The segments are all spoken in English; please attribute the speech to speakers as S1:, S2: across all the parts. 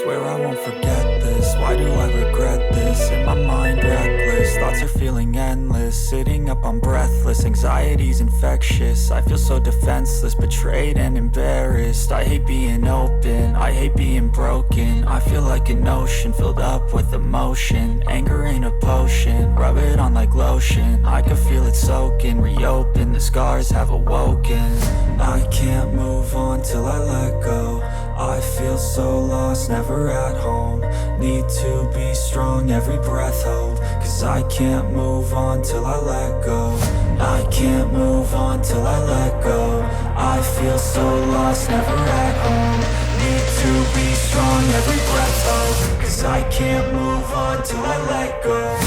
S1: Swear I won't forget this. Why do I regret this? In my mind reckless, thoughts are feeling endless. Sitting up, I'm breathless, anxiety's infectious. I feel so defenseless, betrayed and embarrassed. I hate being open, I hate being broken. I feel like an ocean filled up with emotion. Anger ain't a potion, rub it on like lotion. I can feel it soaking, reopen, the scars have awoken. I can't move on till I let go. I feel so lost, never at home. Need to be strong, every breath hope. Cause I can't move on till I let go. I can't move on till I let go. I feel so lost, never at home. Need to be strong, every breath hope. Cause I can't move on till I let go.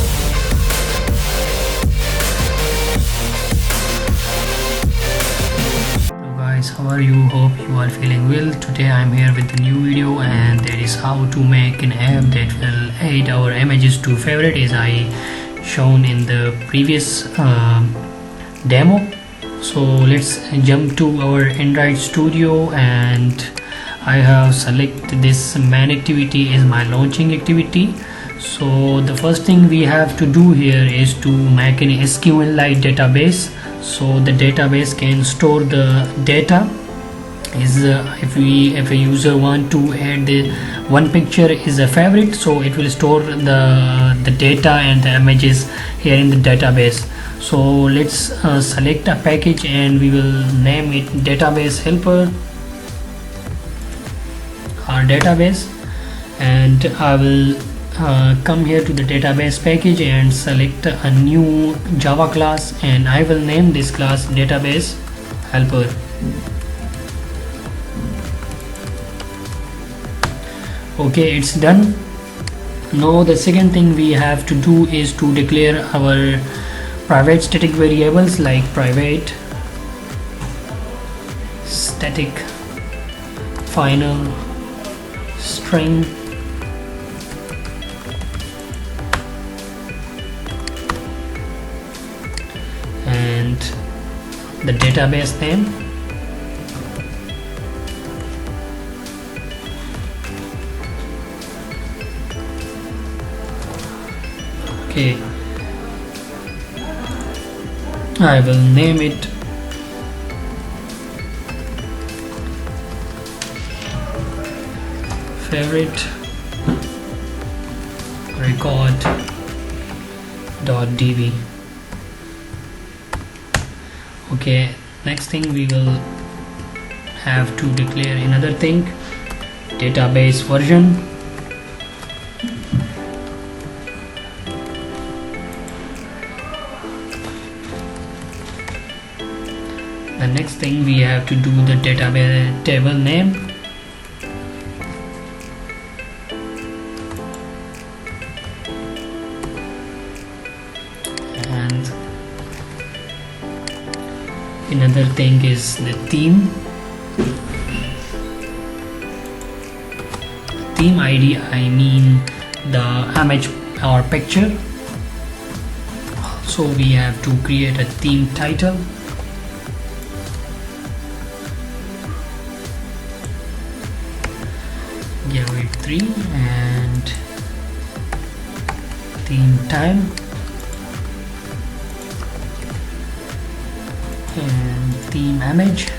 S2: Guys, how are you? Hope you are feeling well. Today I'm here with a new video, and that is how to make an app that will add our images to favorite, as I shown in the previous demo. So let's jump to our Android Studio, and I have selected this main activity as my launching activity. So the first thing we have to do here is to make an SQLite database, so the database can store the data. Is if a user want to add the one picture is a favorite, so it will store the data and the images here in the database. So let's select a package, and we will name it database helper, our database. And I will come here to the database package and select a new Java class, and I will name this class database helper. Okay, it's done. Now the second thing we have to do is to declare our private static variables like private static final string and the database name. Okay, I will name it favorite record.db. Okay, next thing we will have to declare another thing, database version. The next thing we have to do the database table name. And another thing is the theme ID, I mean the image or picture. So we have to create a theme title. Give it 3 and theme time and theme image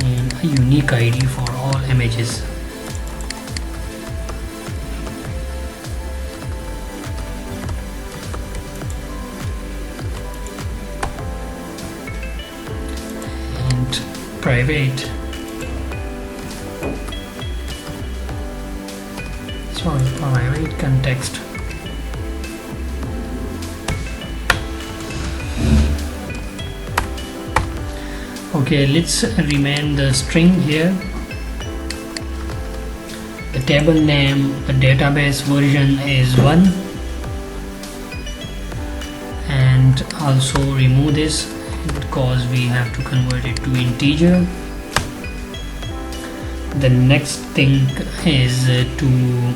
S2: and a unique ID for all images. Private context. Okay, let's remain the string here. The table name, the database version is 1, and also remove this because we have to convert it to integer. The next thing is to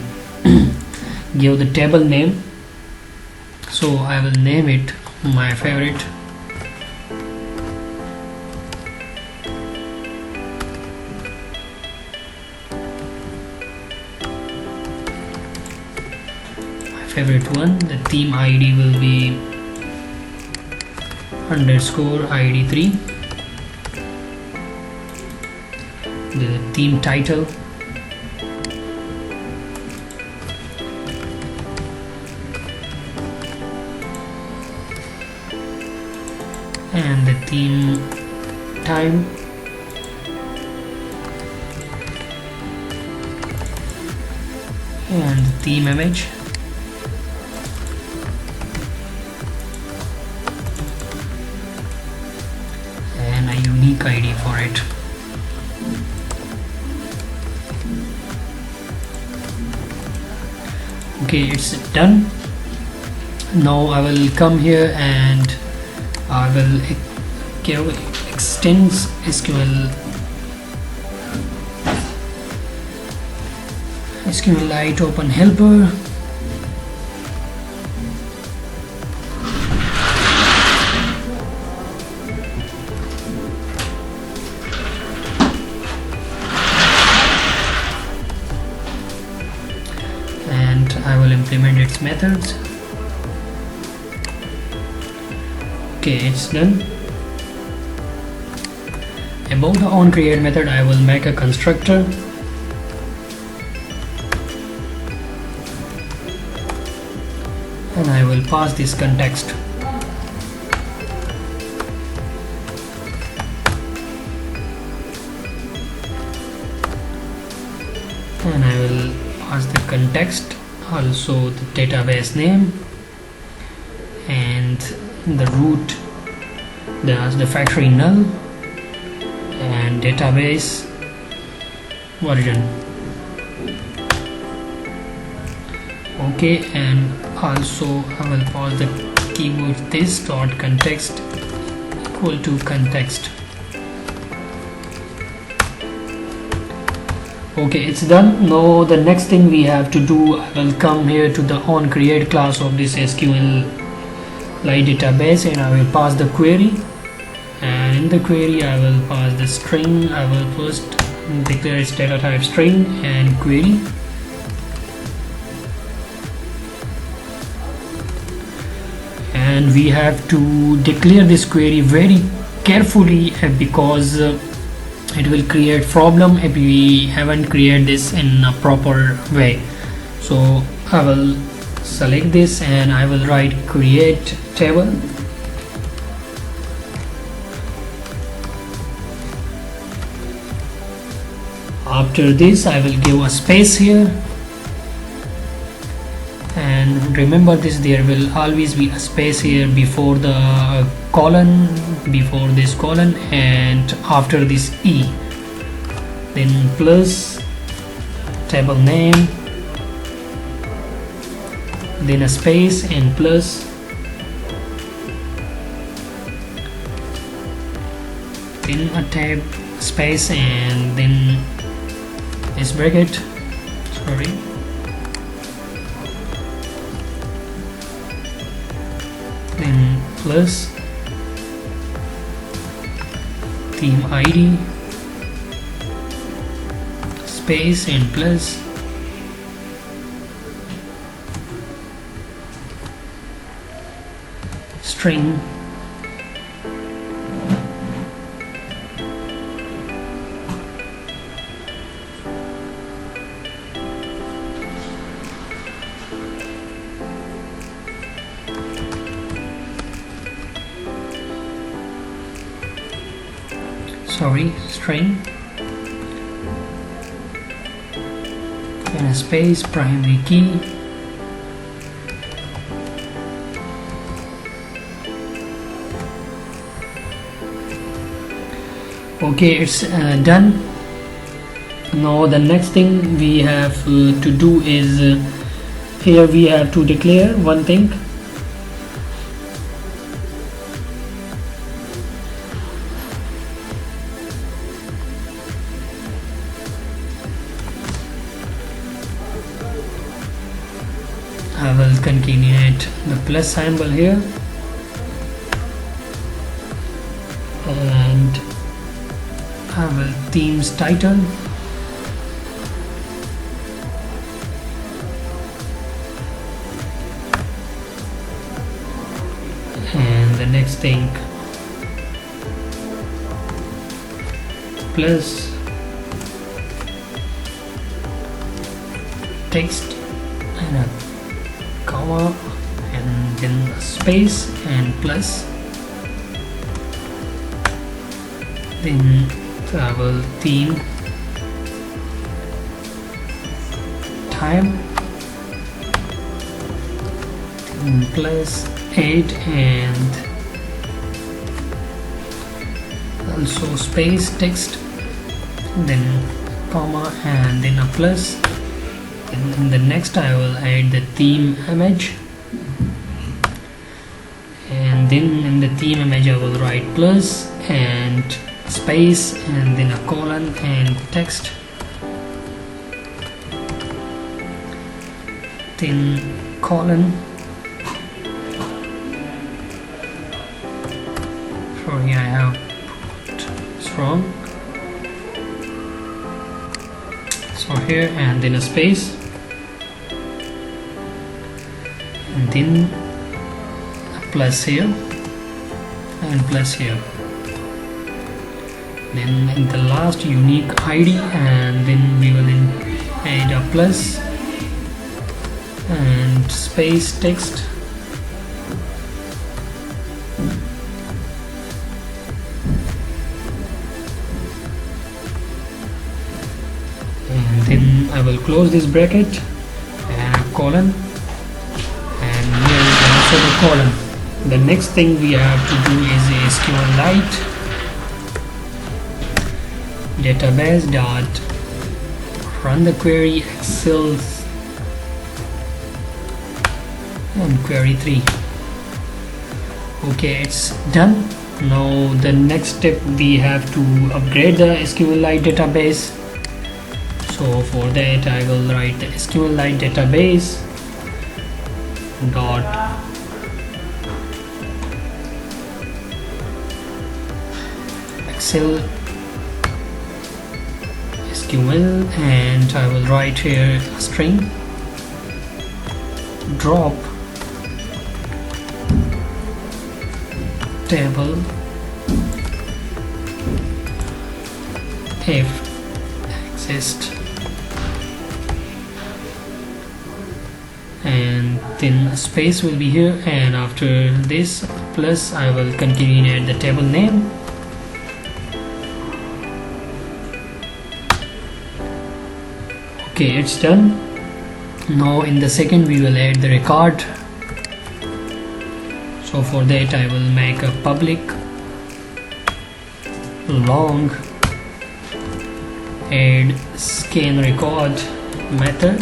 S2: give the table name, so I will name it my favorite favorite one. The theme ID will be underscore id3. The theme title, and the theme time, and the theme image, and a unique ID for it. Okay, it's done. Now I will come here and I will give extends SQLite open helper. And I will implement its methods. Okay, it's done. About the onCreate method, I will make a constructor. And I will pass this context. And I will pass the context, also the database name, and the root, the factory null, and database version. Okay, and also I will pass the keyword this dot context equal to context. Okay, it's done. Now the next thing we have to do, I will come here to the onCreate class of this SQLite database, and I will pass the query, and in the query I will pass the string. I will first declare its data type string and query, and we have to declare this query very carefully because it will create problem if we haven't created this in a proper way. So I will select this and I will write create table. After this I will give a space here, and remember this, there will always be a space here before the colon, before this colon, and after this E, then plus table name, then a space and plus, then a tab, space, and then this bracket, sorry, then plus theme ID, space and plus string, string, and a space, primary key, okay, it's done. Now the next thing we have to do is here we have to declare one thing. I will concatenate the plus symbol here, and I will themes title, and the next thing plus text and a comma and then a space and plus, then travel theme time plus 8 and also space text, then comma and then a plus. In the next I will add the theme image, and then in the theme image I will write plus and space and then a colon and text, then colon. Sorry, I have put it's wrong. So here and then a space and then a plus here and plus here, then in the last unique ID, and then we will add a plus and space text and then I will close this bracket and a colon, and here is also the colon. The next thing we have to do is a SQLite database dot run the query excel and query 3. Okay, it's done. Now the next step, we have to upgrade the SQLite database. So for that I will write the SQLite database dot excel SQL, and I will write here a string drop table if exist, and then a space will be here, and after this plus I will continue and add the table name. Okay, it's done. Now in the second we will add the record. So for that I will make a public long add scan record method.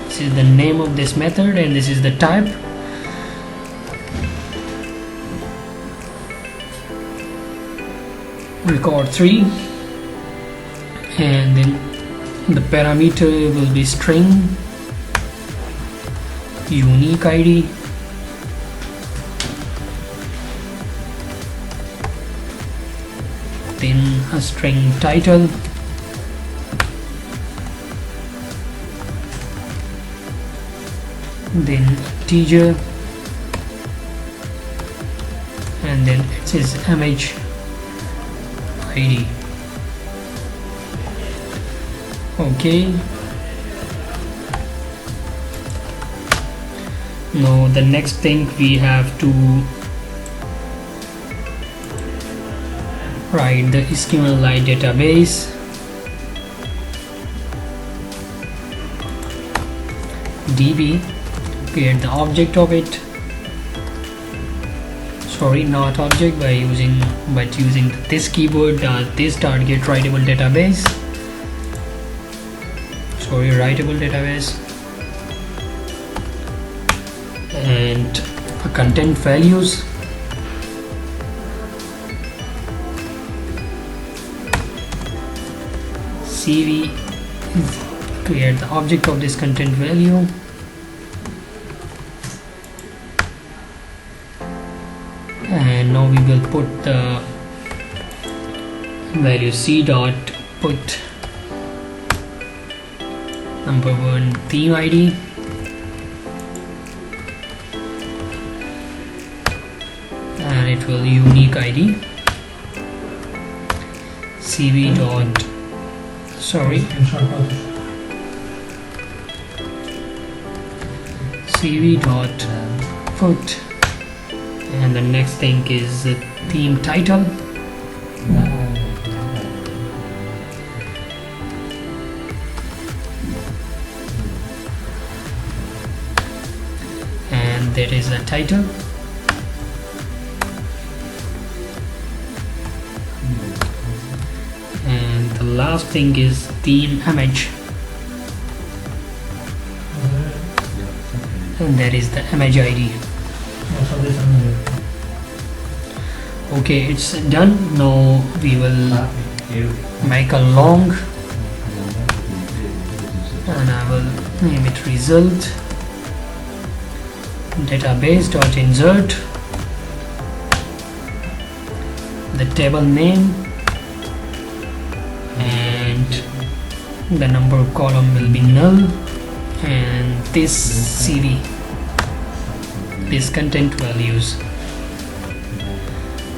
S2: This is the name of this method and this is the type. Record 3, and then the parameter will be string unique ID, then a string title, then integer, and then it says image ID. Okay, now the next thing we have to write the SQLite database db, create the object of it, sorry, not object, by using this keyword this target writable database, sorry, writable database, and a content values, CV, create the object of this content value, and now we will put the value c dot put number 1 theme ID, and it will unique ID cv dot cv dot foot, and the next thing is the theme title, and that is the title. And the last thing is theme image, and that is the image ID. Okay, it's done. Now we will make a long, and I will name it result database dot insert, the table name, and the number column will be null, and this CV, this content values.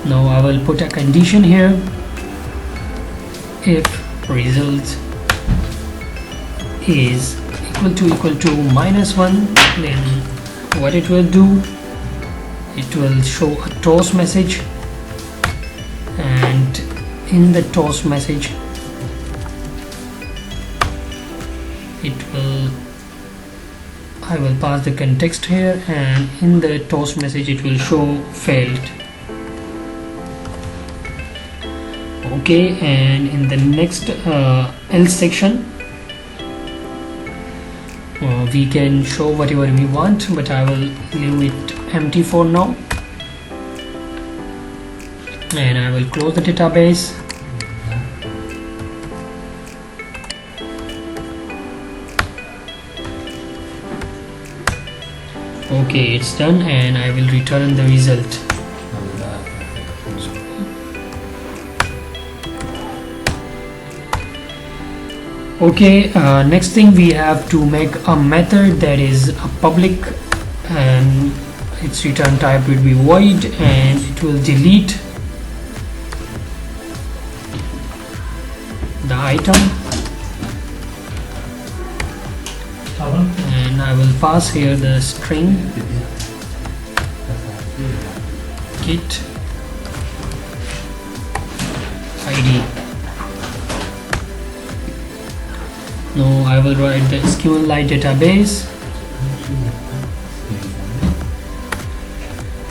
S2: Now I will put a condition here. If result is equal to -1, then what it will do, it will show a toast message, and in the toast message I will pass the context here, and in the toast message it will show failed. Okay, and in the next else section we can show whatever we want, but I will leave it empty for now, and I will close the database. Okay, it's done, and I will return the result. Okay, next thing we have to make a method that is a public, and its return type will be void, and it will delete the item, and I will pass here the string get ID. Now I will write the SQLite database,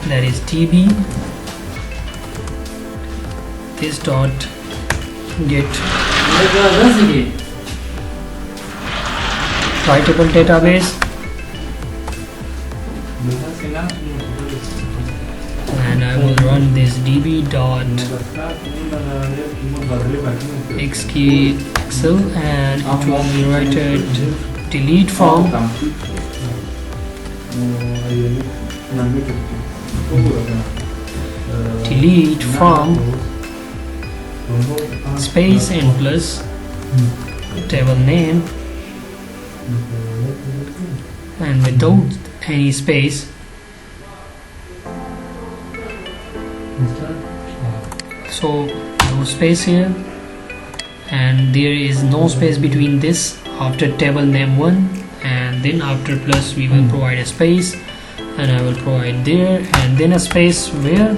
S2: that is db this dot get writable database, and I will run this db dot xkexcel, and it will be written delete from space and plus table name, and without any space, so no space here, and there is no space between this after table name 1, and then after plus we will provide a space, and I will provide there, and then a space where,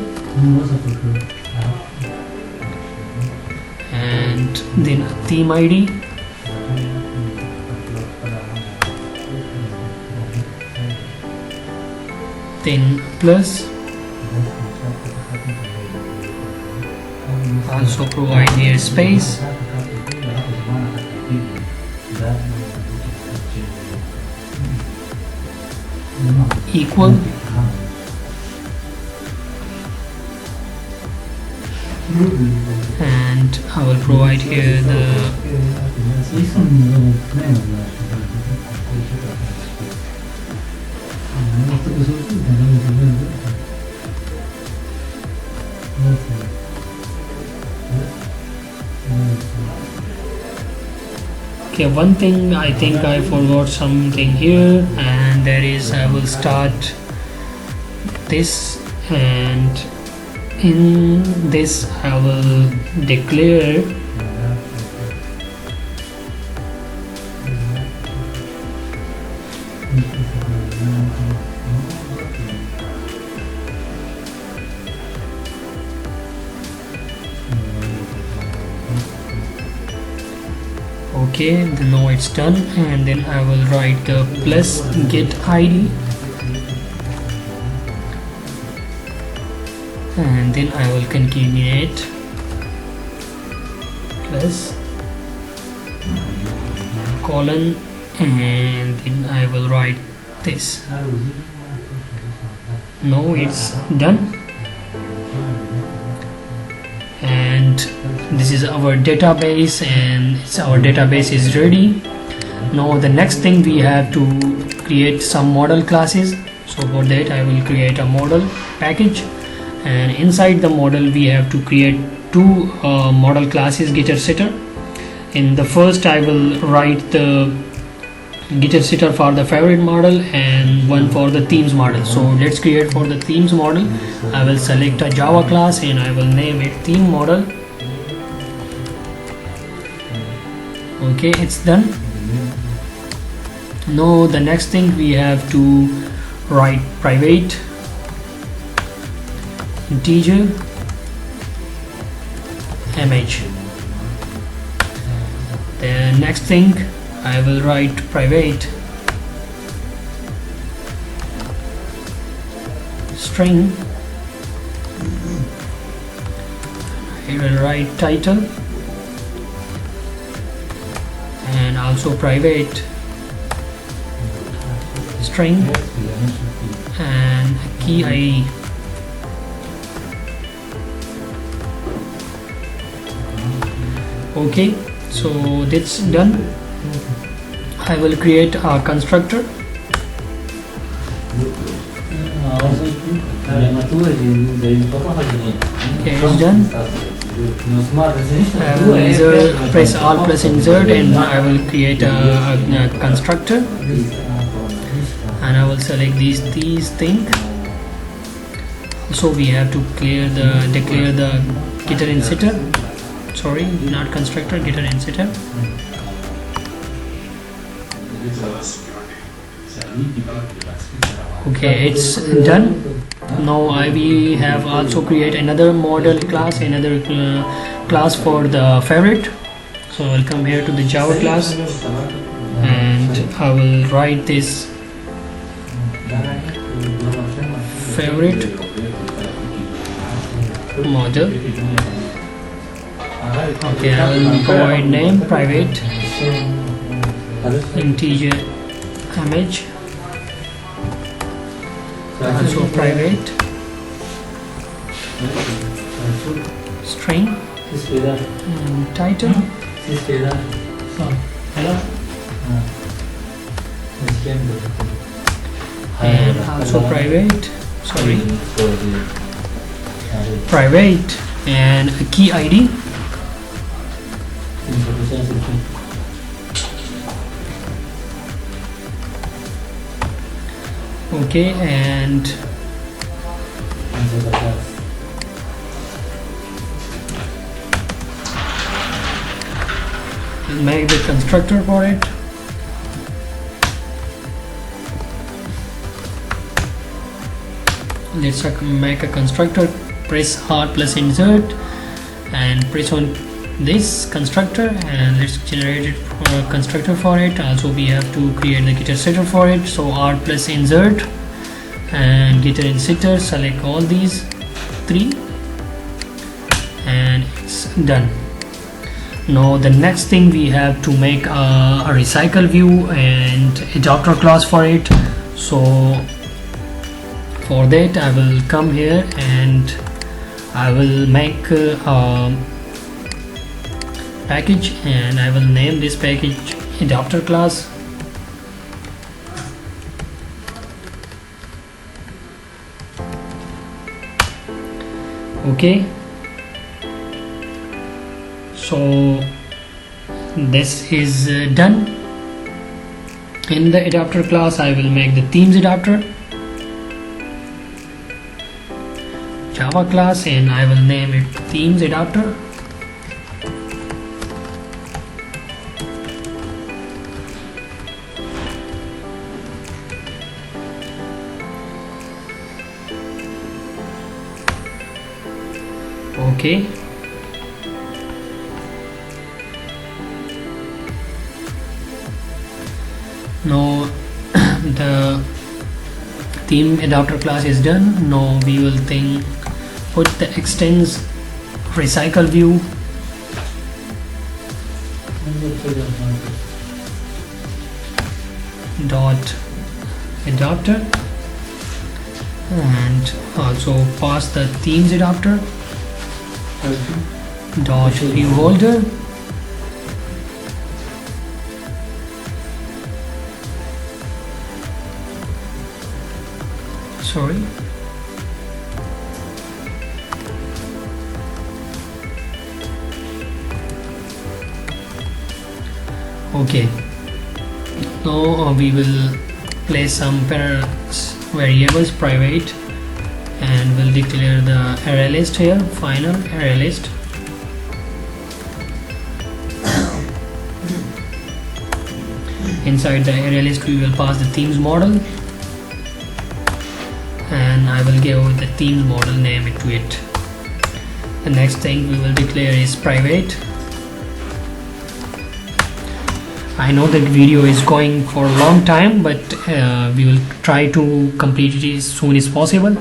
S2: and then a theme ID, then plus, also provide here space, equal, and I will provide here the okay, one thing I think I forgot something here, and that is I will start this, and in this I will declare okay, now it's done, and then I will write the plus get id, and then I will concatenate plus colon, and then I will write this. Now it's done, and this is our database, and our database is ready. Now the next thing, we have to create some model classes. So for that I will create a model package, and inside the model we have to create two model classes, getter setter. In the first I will write the getter setter for the favorite model and one for the themes model. So let's create for the themes model. I will select a Java class and I will name it theme model. Okay, it's done. Now the next thing, we have to write private integer image. The next thing, I will write private string. I will write title, and also private string and key ID. Okay, so that's done. I will create a constructor. Okay, it's done. I will insert, press Alt plus insert, and I will create a constructor, and I will select these things. So we have to declare the getter and setter. Sorry, not constructor, getter and setter. Okay, it's done. Now we have also create another model class, another class for the favorite. So I'll come here to the Java class, and I will write this favorite model. Okay, I will provide name private integer image, also private string and title, and also private and a key ID. Okay, and make the constructor for it. Let's make a constructor. Press Alt plus insert and press on this constructor, and let's generate it for a constructor for it. Also we have to create the getter setter for it. So Alt plus insert and getter and setter, select all these three, and it's done. Now the next thing, we have to make a recycle view and adapter class for it. So for that I will come here and I will make a package, and I will name this package adapter class. Okay, so this is done. In the adapter class I will make the themes adapter, Java class, and I will name it themes adapter. Okay. Now the theme adapter class is done. Now we will put the extends recycle view dot adapter, and also pass the themes adapter dot view holder. Sorry. Okay. Now we will place some variables private, and we'll declare the array list here, final array list. Inside the array list we will pass the themes model, and I will give the themes model name to it. The next thing we will declare is private. I know that video is going for a long time, but we will try to complete it as soon as possible.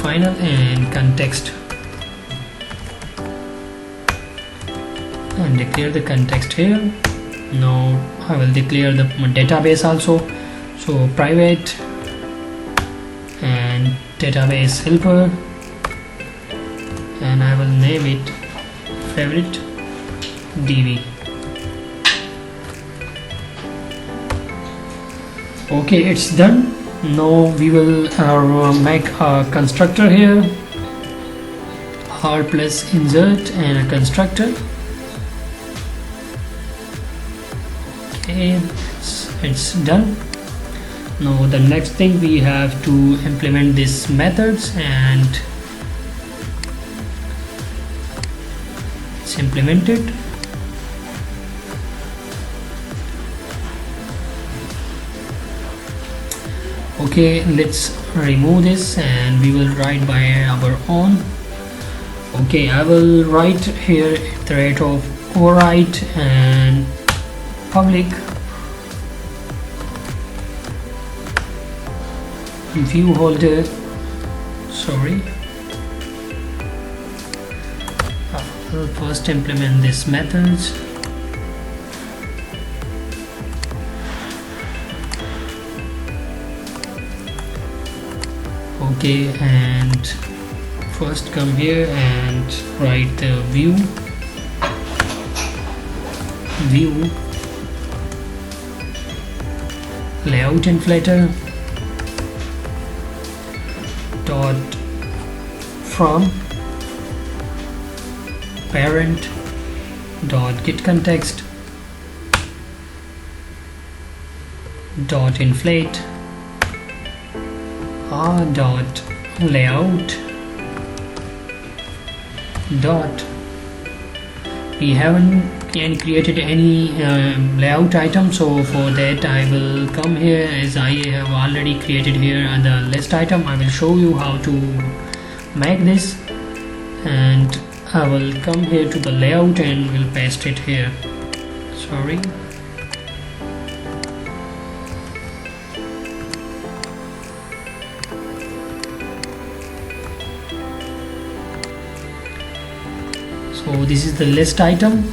S2: Final and context, and declare the context here. Now I will declare the database also. So private and database helper, and I will name it favorite DB. Okay, it's done. Now we will make a constructor here, r plus insert and a constructor. Okay, it's done. Now the next thing, we have to implement these methods, and it's implemented. Okay, let's remove this and we will write by our own. Okay, I will write here at the rate of overwrite and public view holder. Sorry, we'll first implement these methods. Okay, and first come here and write the view layout inflator dot from parent dot get context dot inflate r dot layout dot. We haven't created any layout item, so for that I will come here, as I have already created here the list item. I will show you how to make this, and I will come here to the layout and will paste it here. Sorry. So this is the list item,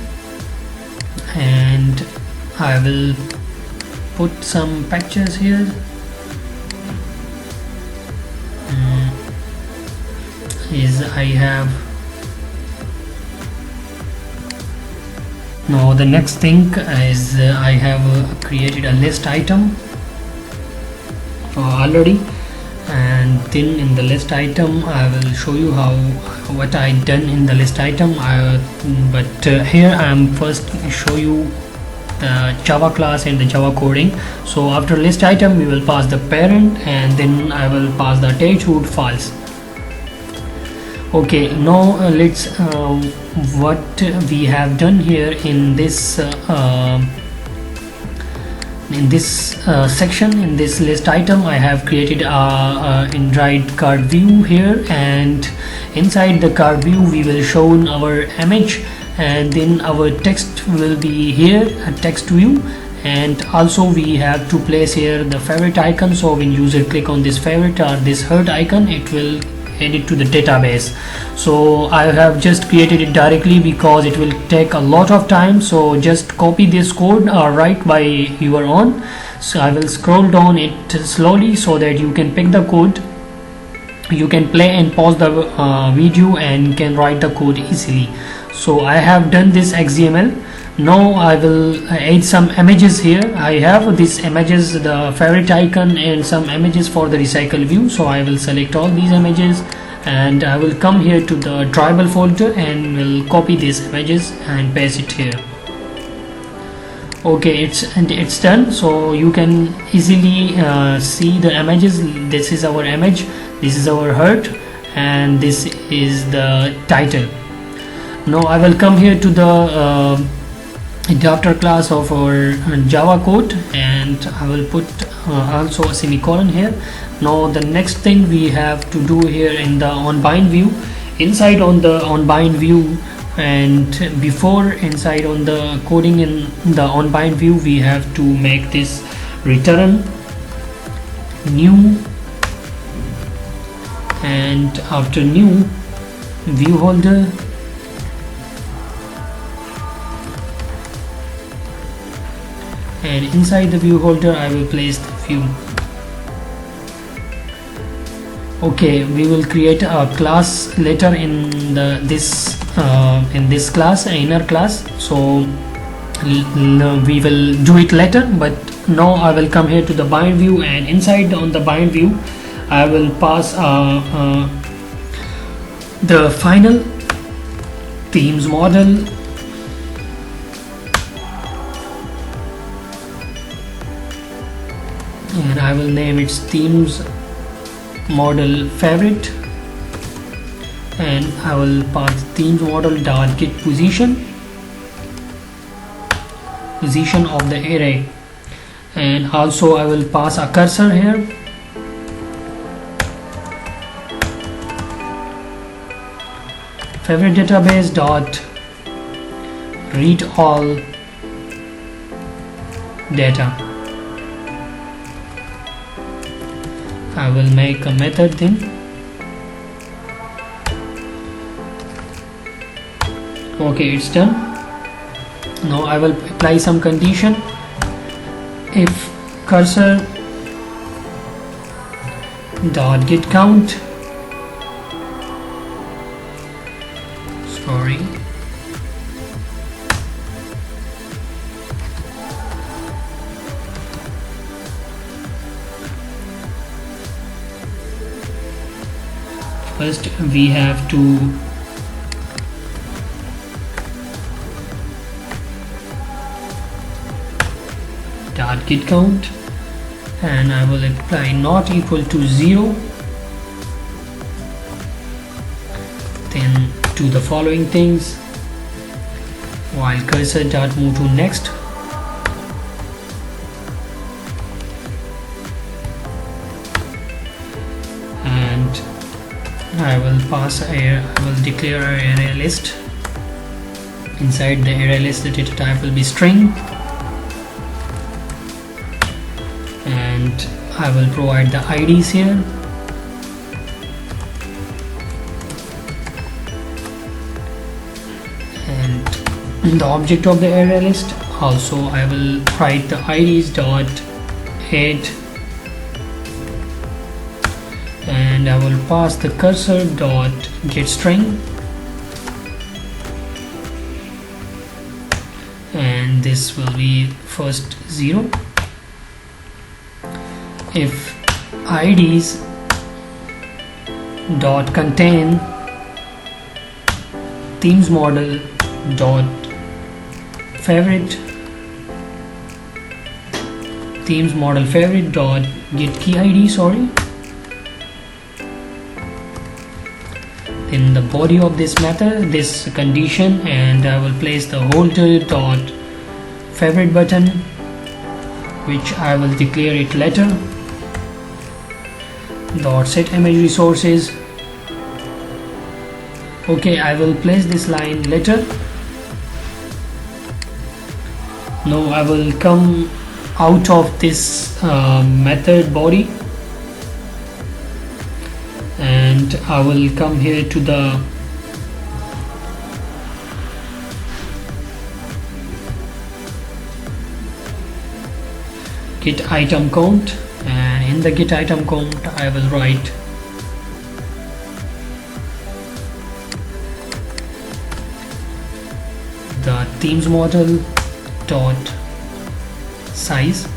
S2: and I will put some pictures here. I have now the next thing is I have created a list item already, and then in the list item I will show you what I done in the list item. But here I am first show you Java class and the Java coding. So after list item we will pass the parent, and then I will pass the attachment false. Okay, now let's what we have done here in this section, in this list item. I have created a Android card view here, and inside the card view we will show our image, and then our text will be here, a text view, and also we have to place here the favorite icon. So when user click on this favorite or this heart icon, it will add it to the database. So I have just created it directly because it will take a lot of time. So just copy this code or write by your own. So I will scroll down it slowly so that you can pick the code. You can play and pause the video and can write the code easily. So I have done this XML. Now I will add some images here. I have these images, the favorite icon, and some images for the recycle view. So I will select all these images, and I will come here to the tribal folder and will copy these images and paste it here. Okay, it's done. So you can easily see the images. This is our image, this is our heart, and this is the title. Now I will come here to the adapter class of our Java code, and I will put also a semicolon here. Now the next thing we have to do here in the onBind view, inside on the onBind view, and before inside on the coding in the onBind view, we have to make this return new, and after new view holder, and inside the view holder I will place the view. Okay, we will create a class later in this class, inner class. So we will do it later, but now I will come here to the bind view, and inside on the bind view I will pass the final themes model, and I will name its themes model favorite, and I will pass themes model dot get position of the array, and also I will pass a cursor here, favorite database dot read all data. I will make a method then. Okay, it's done. Now I will apply some condition. If cursor dot get count, sorry, first we have to dot get count, and I will apply not equal to 0, then do the following things while cursor dot move to next, and I will declare an array list. Inside the array list the data type will be string, and I will provide the IDs here, and the object of the array list also I will write the IDs dot add, and I will pass the cursor dot get string, and this will be first 0. If IDs dot contain themes model dot favorite themes model favorite dot get key id, sorry. In the body of this method, this condition, and I will place the holder dot favorite button, which I will declare it letter dot set image resources. Okay, I will place this line letter. Now I will come out of this method body, and I will come here to the get item count, and in the get item count I will write the themes model dot size.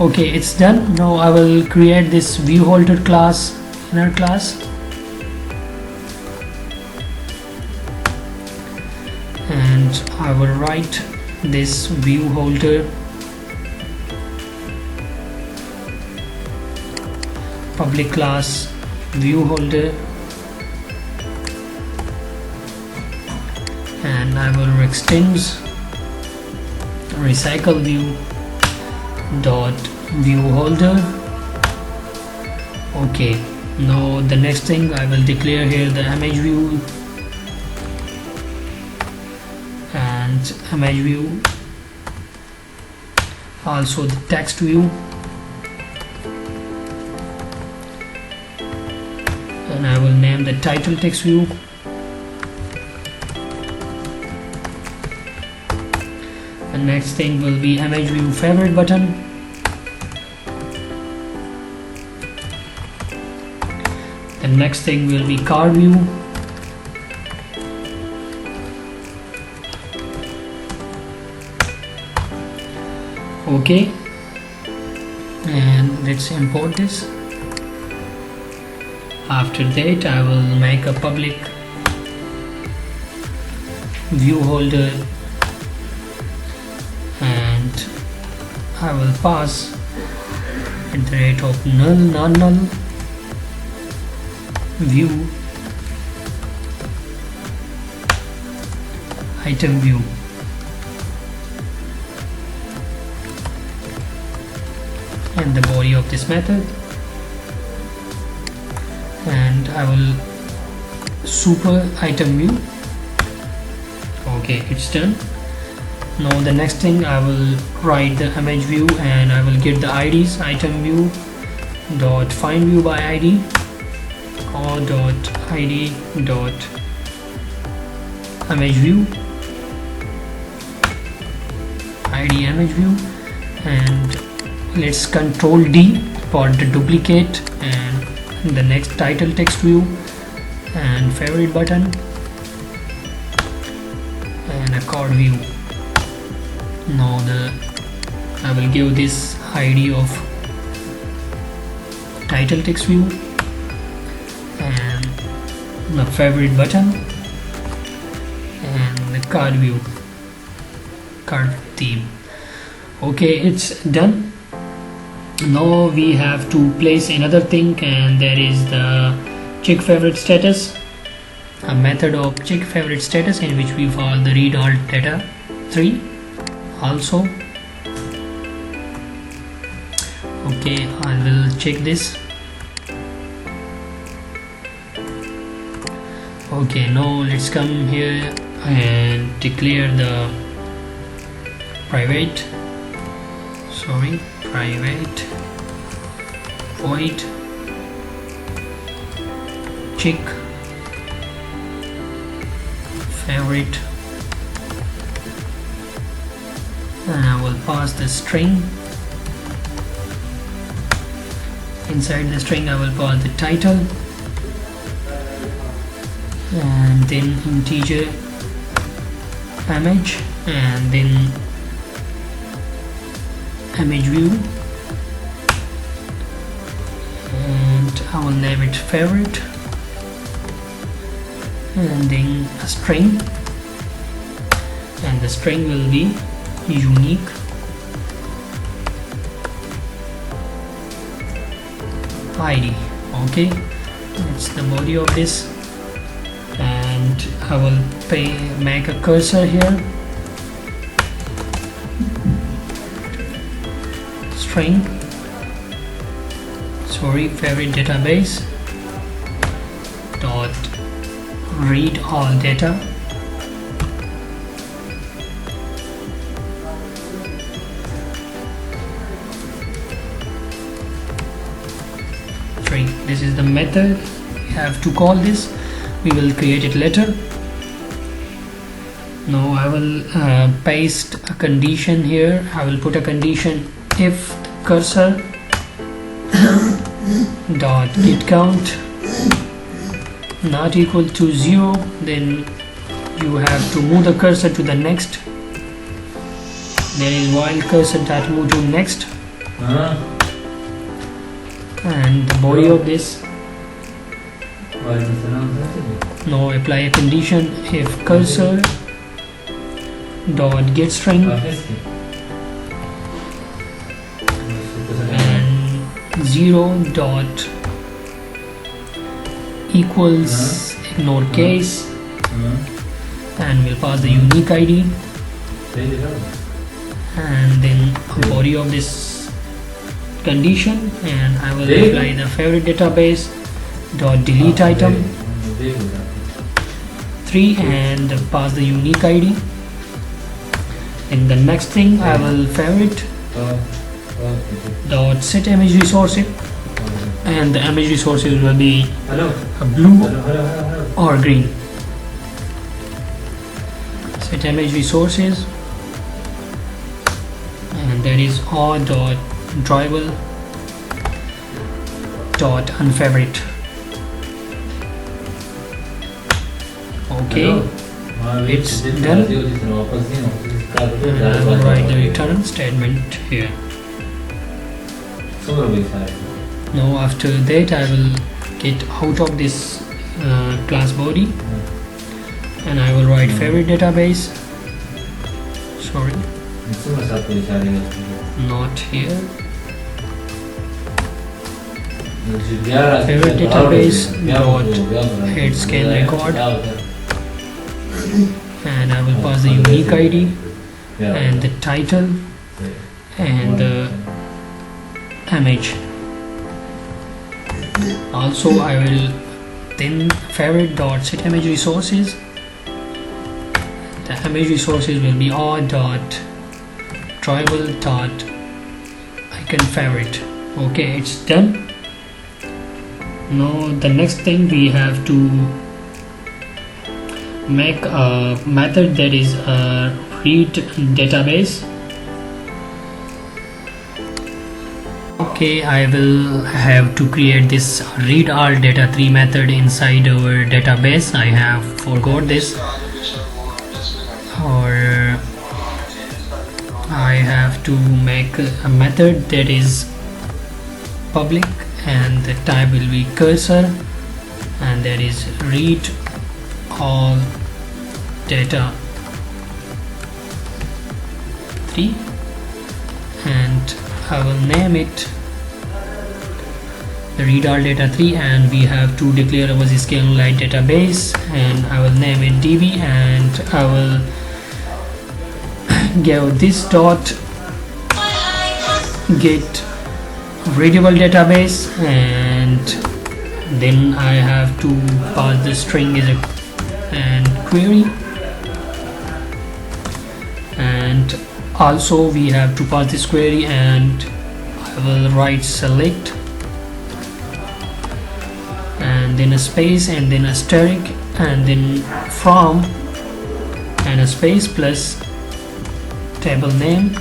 S2: Okay, it's done. Now I will create this view holder class, inner class, and I will write this view holder public class view holder, and I will extend recycle view dot view holder. Okay, now the next thing I will declare here the image view and image view, also the text view, and I will name the title text view. The next thing will be image view favorite button. The next thing will be card view. Okay, and let's import this. After that I will make a public view holder, and I will pass at the rate of null non-null view item view, and the body of this method, and I will super item view. Okay, it's done. Now the next thing I will write the image view, and I will get the IDs item view dot find view by ID or dot ID dot image view ID image view, and let's control D for the duplicate, and the next title text view and favorite button and a card view. Now I will give this ID of title text view and the favorite button and the card view, card theme. Okay, it's done. Now we have to place another thing, and that is the check favorite status, a method of check favorite status in which we follow the read alt data 3 also. Okay, I will check this. Okay, now let's come here and declare the private void check favorite, and I will pass the string. Inside the string I will pass the title, and then integer image, and then image view, and I will name it favorite, and then a string, and the string will be unique ID. Okay, that's the body of this, and I will make a cursor here, string, favorite database dot read all data. This is the method we have to call this. We will create it later. Now I will paste a condition here. I will put a condition: if cursor dot get count not equal to 0, then you have to move the cursor to the next. There is while cursor dot move to next. And the body of this, now apply a condition: if cursor dot get string and 0 dot equals ignore case, and we'll pass the unique ID, and then body of this condition, and I will apply the favorite database dot delete item 3 and pass the unique ID. In the next thing, I will favorite dot set image resources, and the image resources will be a blue or green. Set image resources, and that is all dot dribble dot unfavorite. Okay, it's done, and I will write the return statement here. Now after that, I will get out of this class body, and I will write favorite database, not here, favorite database dot head scan record, and I will pass the unique ID and the title and the image. Also I will then favorite dot set image resources. The image resources will be all dot tribal dot icon favorite. Okay, it's done. Now the next thing, we have to make a method that is a read database. Okay, I will have to create this read all data3 method inside our database. I have forgot this, or I have to make a method that is public, and the type will be cursor, and that is read all data 3, and I will name it the read all data 3, and we have to declare our SQLite database, and I will name it db, and I will give this dot get readable database, and then I have to pass the string as a and query, and also we have to pass this query, and I will write select and then a space and then a asterisk and then from and a space plus table name.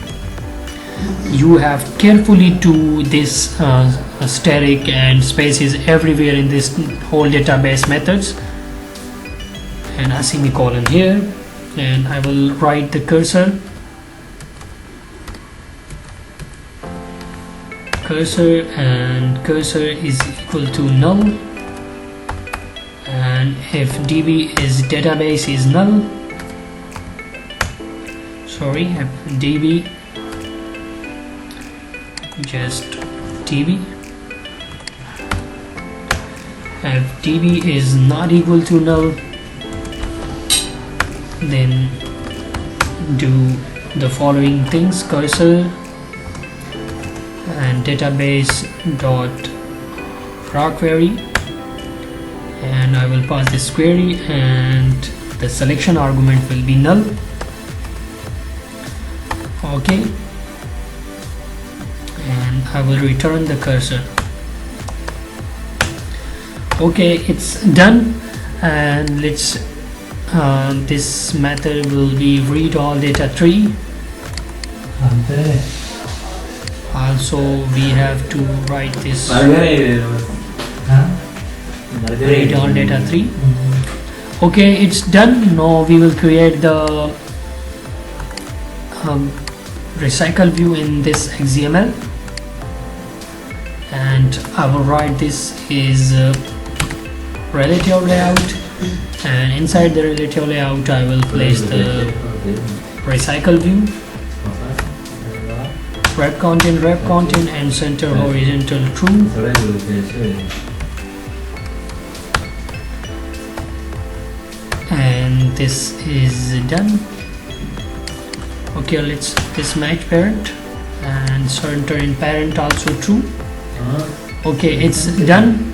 S2: You have carefully do this asterisk and spaces everywhere in this whole database methods, and a semicolon here, and I will write the cursor and cursor is equal to null, and if db is database is null, if db just db If db is not equal to null, then do the following things: cursor and database dot raw query, and I will pass this query, and the selection argument will be null. Okay, and I will return the cursor. Okay, it's done. And let's this method will be read all data tree. Also we have to write this read all data 3. Okay, it's done. Now we will create the recycle view in this XML, and I will write this is relative layout, and inside the relative layout I will place the recycle view, wrap content, and center horizontal true. And this is done. Okay, let's this match parent and center in parent also true. Okay, it's done.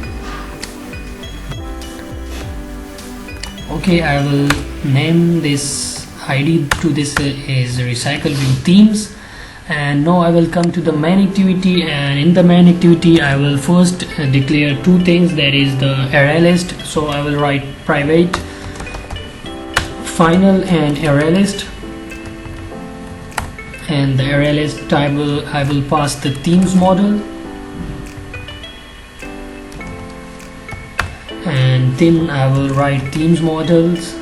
S2: Okay, I will name this ID to this is recycle view themes. And now I will come to the main activity, and in the main activity I will first declare two things, that is the array list. So I will write private final and array list, and the array list I will pass the themes model, and then I will write themes models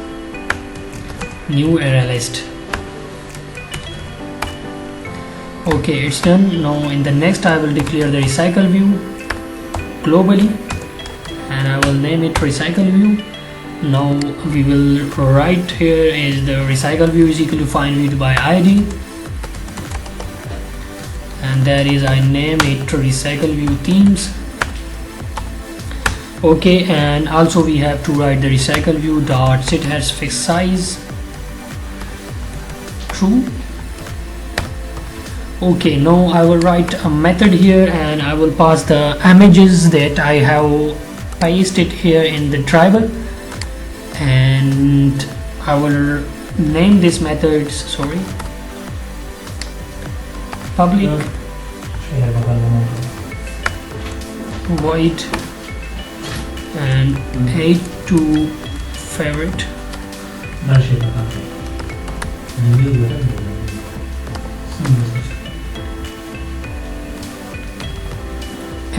S2: new array list. Okay, it's done. Now in the next I will declare the recycle view globally, and I will name it recycle view. Now we will write here is the recycle view is equal to find view by ID, and that is I name it recycle view themes. Okay, and also we have to write the recycle view dot set has fixed size true. Okay, now I will write a method here, and I will pass the images that I have pasted here in the driver, and I will name this method public void and add to favorite,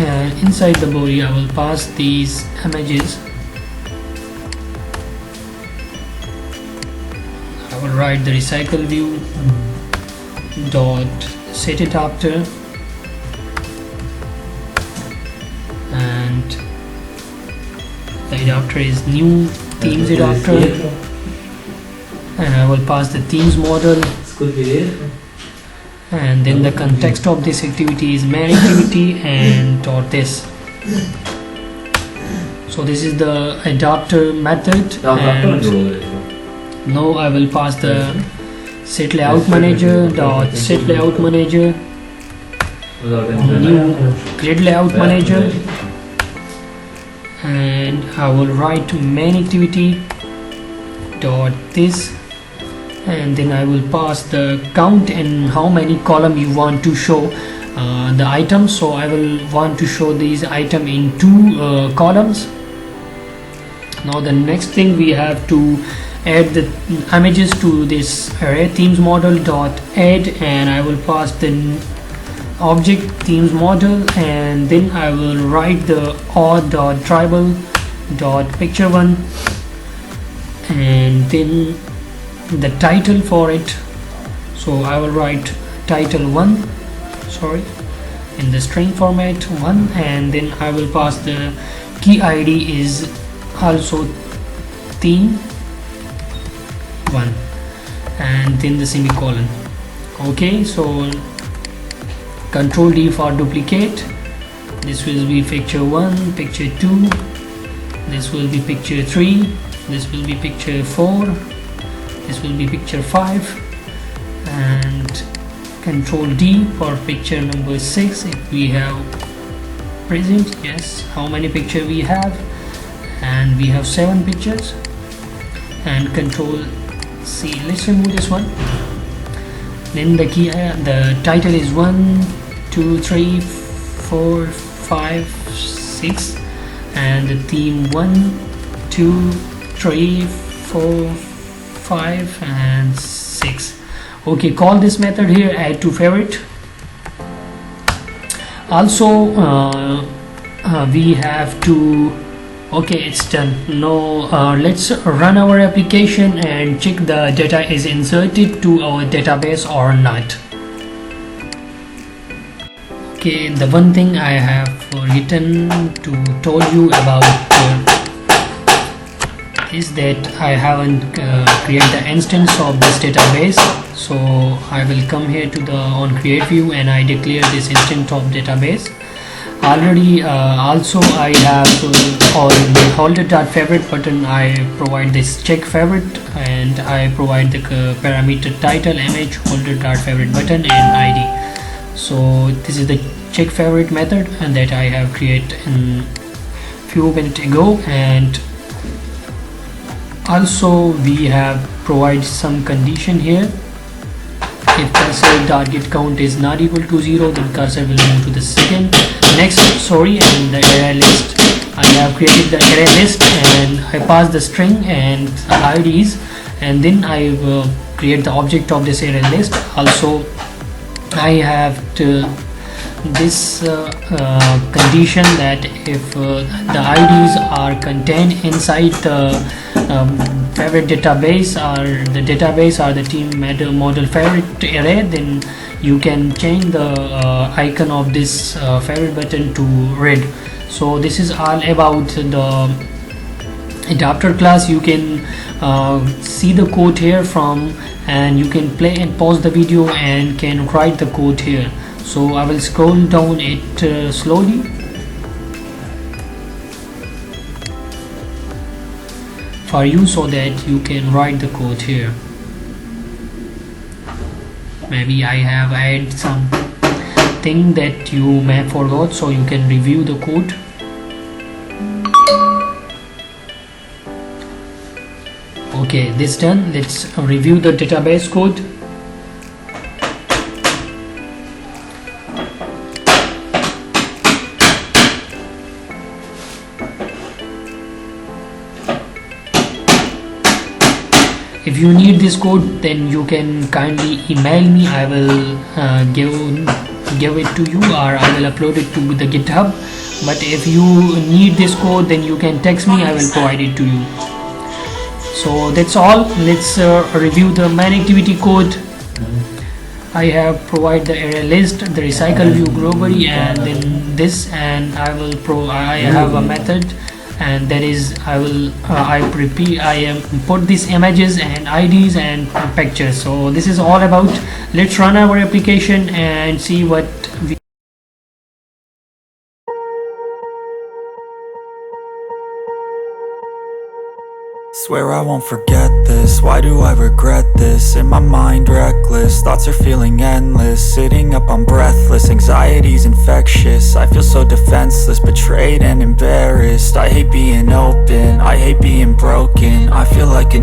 S2: and inside the body I will pass these images. I will write the recycle view dot set adapter, and the adapter is new themes adapter, and I will pass the themes model, and then the context of this activity is main activity and dot this. So this is the adapter method, and now I will pass the set layout manager dot set layout manager new grid layout manager, and I will write main activity dot this, and then I will pass the count and how many column you want to show the items. So I will want to show these item in 2 columns. Now the next thing we have to add the images to this array themes model dot add, and I will pass the object themes model, and then I will write the odd dot tribal dot picture one, and then the title for it. So I will write title 1 in the string format 1, and then I will pass the key ID is also theme 1, and then the semicolon. Okay, so Control D for duplicate. This will be picture 1, picture 2, this will be picture 3, this will be picture 4, this will be picture 5, and control D for picture number 6 if we have present. Yes, how many picture we have, and we have 7 pictures, and control C. Let's remove this one. Then the key, the title is 1 2 3 4 5 6, and the theme 1 2 3 4 5 and 6. Okay, call this method here add to favorite. Also we have to, okay, it's done. Now let's run our application and check the data is inserted to our database or not. Okay, the one thing I have written to told you about is that I haven't created the instance of this database, so I will come here to the on create view and I declare this instance of database already. Also I have on the holder.favorite button I provide this check favorite, and I provide the parameter title, image, holder.favorite button and ID. So this is the check favorite method and that I have created in few minutes ago. And also we have provided some condition here. If cursor.getCount is not equal to 0, then cursor will move to the second next, sorry, and the array list. I have created the array list and I pass the string and IDs, and then I will create the object of this array list. Also I have to this condition that if the IDs are contained inside the favorite database or the database or the team model favorite array, then you can change the icon of this favorite button to red. So this is all about the adapter class. You can see the code here from, and you can play and pause the video and can write the code here. So I will scroll down it slowly. For you so that you can write the code here. Maybe I have added some thing that you may forgot, so you can review the code. Okay, this done. Let's review the database code. If you need this code, then you can kindly email me. I will give it to you, or I will upload it to the GitHub. But if you need this code, then you can text me. I will provide it to you. So that's all. Let's review the main activity code. I have provided the array list, the recycle view globally, and then this, and I have a method, and that is I put these images and IDs and pictures. So this is all about. Let's run our application and see what we
S1: Swear I won't forget this, why do I regret this? In my mind reckless, thoughts are feeling endless. Sitting up I'm breathless, anxiety's infectious. I feel so defenseless, betrayed and embarrassed. I hate being open, I hate being broken. I feel like an